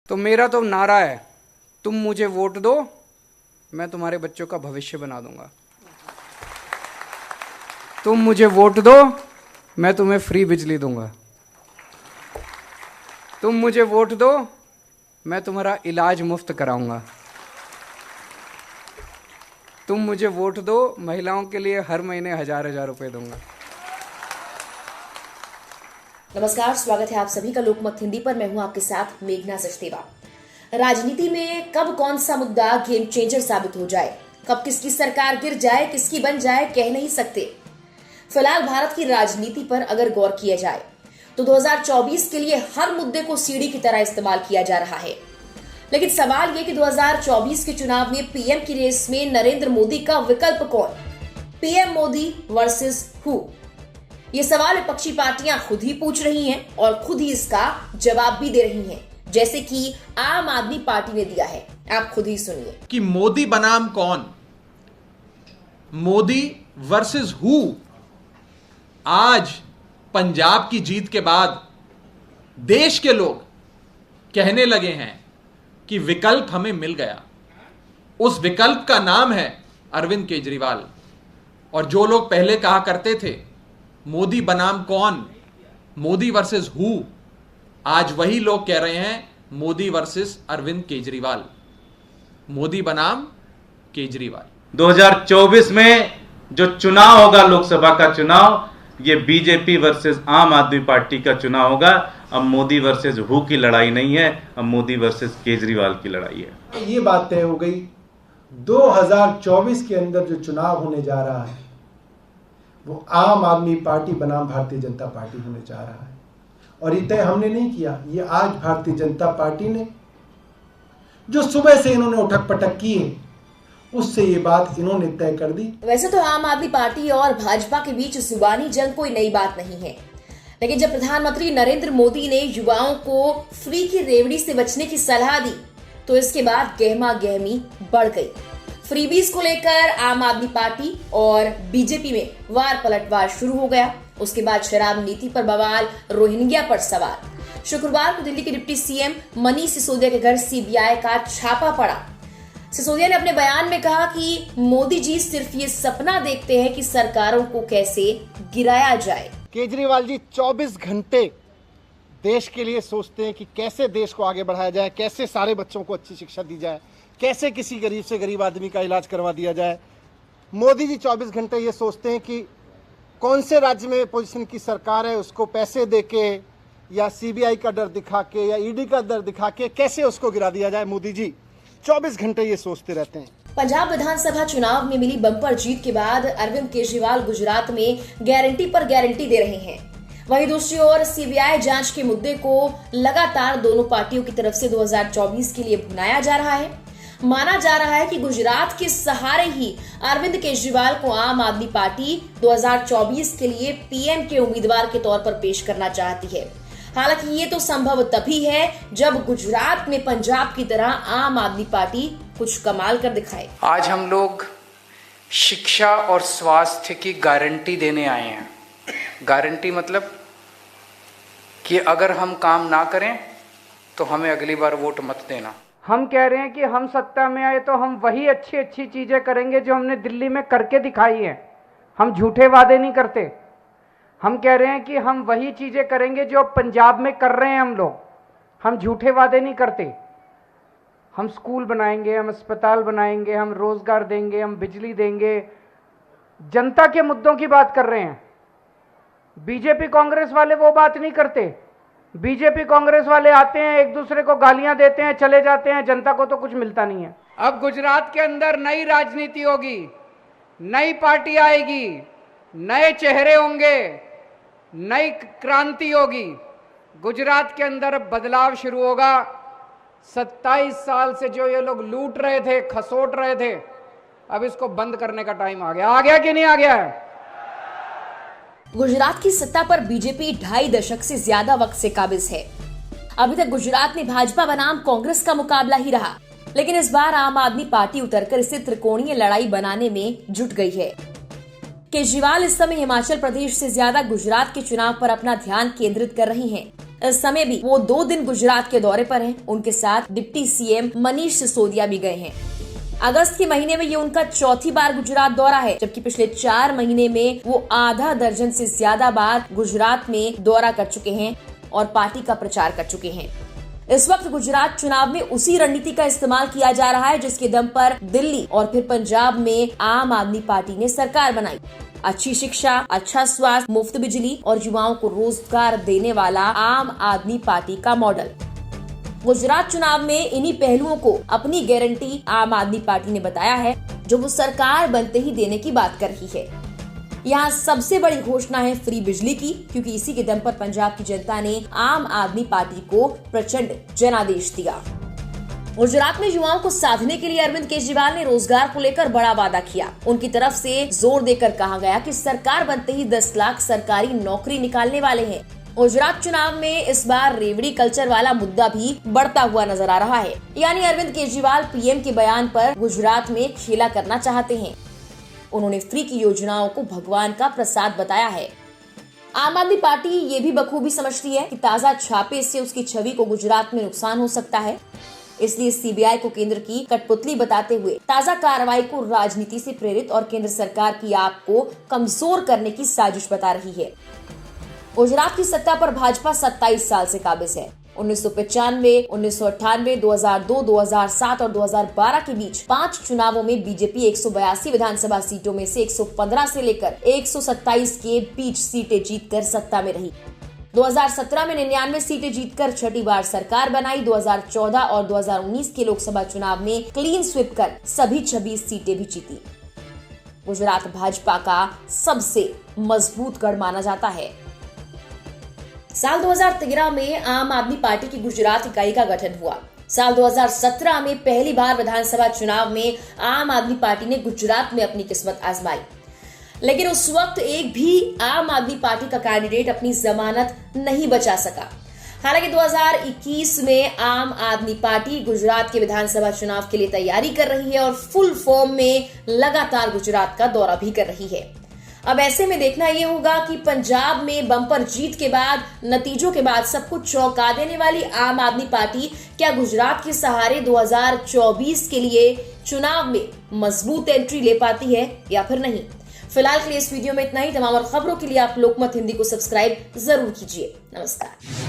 तो मेरा तो नारा है, तुम मुझे वोट दो, मैं तुम्हारे बच्चों का भविष्य बना दूंगा। तुम मुझे वोट दो, मैं तुम्हें फ्री बिजली दूंगा। तुम मुझे वोट दो, मैं तुम्हारा इलाज मुफ्त कराऊंगा। तुम मुझे वोट दो, महिलाओं के लिए हर महीने 1000-1000 रुपए दूंगा। नमस्कार, स्वागत है आप सभी का लोकमत हिंदी पर। मैं हूं आपके साथ मेघना सचदेवा। राजनीति में कब कौन सा मुद्दा गेम चेंजर साबित हो जाए, कब किसकी सरकार गिर जाए, किसकी बन जाए, कह नहीं सकते। फिलहाल भारत की राजनीति पर अगर गौर किया जाए तो 2024 के लिए हर मुद्दे को सीढ़ी की तरह इस्तेमाल किया जा रहा है। लेकिन सवाल यह कि 2024 के चुनाव में पीएम की रेस में नरेंद्र मोदी का विकल्प कौन? PM Modi versus who? ये सवाल विपक्षी पार्टियां खुद ही पूछ रही हैं और खुद ही इसका जवाब भी दे रही हैं, जैसे कि आम आदमी पार्टी ने दिया है। आप खुद ही सुनिए कि मोदी बनाम कौन, मोदी वर्सेस हु। आज पंजाब की जीत के बाद देश के लोग कहने लगे हैं कि विकल्प हमें मिल गया। उस विकल्प का नाम है अरविंद केजरीवाल। और जो लोग पहले कहा करते थे मोदी बनाम कौन, मोदी वर्सेस हु, आज वही लोग कह रहे हैं मोदी वर्सेस अरविंद केजरीवाल, मोदी बनाम केजरीवाल। 2024 में जो चुनाव होगा, लोकसभा का चुनाव, ये बीजेपी वर्सेस आम आदमी पार्टी का चुनाव होगा। अब मोदी वर्सेस हु की लड़ाई नहीं है, अब मोदी वर्सेस केजरीवाल की लड़ाई है। ये बात तय हो गई 2024 के अंदर जो चुनाव होने जा रहा है वो आम आदमी पार्टी बनाम भारतीय जनता पार्टी होने जा रहा है। और ये तय हमने नहीं किया, ये आज भारतीय जनता पार्टी ने जो सुबह से इन्होंने उठक पटक की है उससे ये बात इन्होंने तय कर दी। वैसे तो आम आदमी पार्टी और भाजपा के बीच जुबानी जंग कोई नई बात नहीं है, लेकिन जब प्रधानमंत्री नरेंद्र मोदी ने युवाओं को फ्री की रेवड़ी से बचने की सलाह दी तो इसके बाद गहमा गहमी बढ़ गई। फ्रीबीज को लेकर आम आदमी पार्टी और बीजेपी में वार पलटवार शुरू हो गया। उसके बाद शराब नीति पर बवाल, रोहिंग्या पर सवाल। शुक्रवार को दिल्ली के डिप्टी सीएम मनीष सिसोदिया के घर सीबीआई का छापा पड़ा। सिसोदिया ने अपने बयान में कहा कि मोदी जी सिर्फ ये सपना देखते हैं कि सरकारों को कैसे गिराया जाए। केजरीवाल जी 24 घंटे देश के लिए सोचते हैं कि कैसे देश को आगे बढ़ाया जाए, कैसे सारे बच्चों को अच्छी शिक्षा दी जाए, कैसे किसी गरीब से गरीब आदमी का इलाज करवा दिया जाए। मोदी जी 24 घंटे ये सोचते हैं कि कौन से राज्य में पोजीशन की सरकार है, उसको पैसे देके या सीबीआई का डर दिखा के या ईडी का डर दिखा के कैसे उसको गिरा दिया जाए। मोदी जी 24 घंटे ये सोचते रहते हैं। पंजाब विधानसभा चुनाव में मिली बम्पर जीत के बाद अरविंद केजरीवाल गुजरात में गारंटी पर गारंटी दे रहे हैं। वहीं दूसरी ओर सीबीआई जांच के मुद्दे को लगातार दोनों पार्टियों की तरफ से 2024 के लिए भुनाया जा रहा है। माना जा रहा है कि गुजरात के सहारे ही अरविंद केजरीवाल को आम आदमी पार्टी 2024 के लिए पीएम के उम्मीदवार के तौर पर पेश करना चाहती है। हालांकि ये तो संभव तभी है जब गुजरात में पंजाब की तरह आम आदमी पार्टी कुछ कमाल कर दिखाए। आज हम लोग शिक्षा और स्वास्थ्य की गारंटी देने आए हैं। गारंटी मतलब कि अगर हम काम ना करें तो हमें अगली बार वोट मत देना। हम कह रहे हैं कि हम सत्ता में आए तो हम वही अच्छी अच्छी चीजें करेंगे जो हमने दिल्ली में करके दिखाई है। हम झूठे वादे नहीं करते। हम कह रहे हैं कि हम वही चीजें करेंगे जो पंजाब में कर रहे हैं हम लोग। हम झूठे वादे नहीं करते। हम स्कूल बनाएंगे, हम अस्पताल बनाएंगे, हम रोजगार देंगे, हम बिजली देंगे। जनता के मुद्दों की बात कर रहे हैं। बीजेपी कांग्रेस वाले वो बात नहीं करते। बीजेपी कांग्रेस वाले आते हैं, एक दूसरे को गालियां देते हैं, चले जाते हैं, जनता को तो कुछ मिलता नहीं है। अब गुजरात के अंदर नई राजनीति होगी, नई पार्टी आएगी, नए चेहरे होंगे, नई क्रांति होगी। गुजरात के अंदर बदलाव शुरू होगा। 27 साल से जो ये लोग लूट रहे थे, खसोट रहे थे, अब इसको बंद करने का टाइम आ गया। आ गया कि नहीं आ गया है? गुजरात की सत्ता पर बीजेपी 2.5 दशक से ज्यादा वक्त से काबिज है। अभी तक गुजरात में भाजपा बनाम कांग्रेस का मुकाबला ही रहा, लेकिन इस बार आम आदमी पार्टी उतरकर इसे त्रिकोणीय लड़ाई बनाने में जुट गई है। केजरीवाल इस समय हिमाचल प्रदेश से ज्यादा गुजरात के चुनाव पर अपना ध्यान केंद्रित कर रही हैं। इस समय भी वो 2 दिन गुजरात के दौरे पर हैं। उनके साथ डिप्टी सीएम मनीष सिसोदिया भी गए हैं। अगस्त के महीने में ये उनका चौथी बार गुजरात दौरा है, जबकि पिछले 4 महीने में वो आधा दर्जन से ज्यादा बार गुजरात में दौरा कर चुके हैं और पार्टी का प्रचार कर चुके हैं। इस वक्त गुजरात चुनाव में उसी रणनीति का इस्तेमाल किया जा रहा है जिसके दम पर दिल्ली और फिर पंजाब में आम आदमी पार्टी ने सरकार बनाई। अच्छी शिक्षा, अच्छा स्वास्थ्य, मुफ्त बिजली और युवाओं को रोजगार देने वाला आम आदमी पार्टी का मॉडल। गुजरात चुनाव में इन्हीं पहलुओं को अपनी गारंटी आम आदमी पार्टी ने बताया है, जो वो सरकार बनते ही देने की बात कर रही है। यहाँ सबसे बड़ी घोषणा है फ्री बिजली की, क्योंकि इसी के दम पर पंजाब की जनता ने आम आदमी पार्टी को प्रचंड जनादेश दिया। गुजरात में युवाओं को साधने के लिए अरविंद केजरीवाल ने रोजगार को लेकर बड़ा वादा किया। उनकी तरफ से जोर देकर कहा गया कि सरकार बनते ही 10 लाख सरकारी नौकरी निकालने वाले हैं। गुजरात चुनाव में इस बार रेवड़ी कल्चर वाला मुद्दा भी बढ़ता हुआ नजर आ रहा है। यानी अरविंद केजरीवाल पीएम के बयान पर गुजरात में खेला करना चाहते हैं। उन्होंने फ्री की योजनाओं को भगवान का प्रसाद बताया है। आम आदमी पार्टी ये भी बखूबी समझती है कि ताजा छापे से उसकी छवि को गुजरात में नुकसान हो सकता है, इसलिए सीबीआई को केंद्र की कठपुतली बताते हुए ताजा कार्रवाई को राजनीति से प्रेरित और केंद्र सरकार की आग को कमजोर करने की साजिश बता रही है। गुजरात की सत्ता पर भाजपा 27 साल से काबिज है। 1995, 1998, 2002, 2007 और 2012 के बीच 5 चुनावों में बीजेपी 182 विधानसभा सीटों में से 115 से लेकर 127 के बीच सीटें जीतकर सत्ता में रही। 2017 में 99 सीटें जीतकर छठी बार सरकार बनाई। 2014 और 2019 के लोकसभा चुनाव में क्लीन स्वीप कर सभी 26 सीटें भी जीती। गुजरात भाजपा का सबसे मजबूत गढ़ माना जाता है। साल 2013 में आम आदमी पार्टी की गुजरात इकाई का गठन हुआ। साल 2017 में पहली बार विधानसभा चुनाव में आम आदमी पार्टी ने गुजरात में अपनी किस्मत आजमाई, लेकिन उस वक्त एक भी आम आदमी पार्टी का कैंडिडेट अपनी जमानत नहीं बचा सका। हालांकि 2021 में आम आदमी पार्टी गुजरात के विधानसभा चुनाव के लिए तैयारी कर रही है और फुल फॉर्म में लगातार गुजरात का दौरा भी कर रही है। अब ऐसे में देखना यह होगा कि पंजाब में बम्पर जीत के बाद, नतीजों के बाद सब कुछ चौंका देने वाली आम आदमी पार्टी क्या गुजरात के सहारे 2024 के लिए चुनाव में मजबूत एंट्री ले पाती है या फिर नहीं। फिलहाल के लिए इस वीडियो में इतना ही। तमाम और खबरों के लिए आप लोकमत हिंदी को सब्सक्राइब जरूर कीजिए। नमस्कार।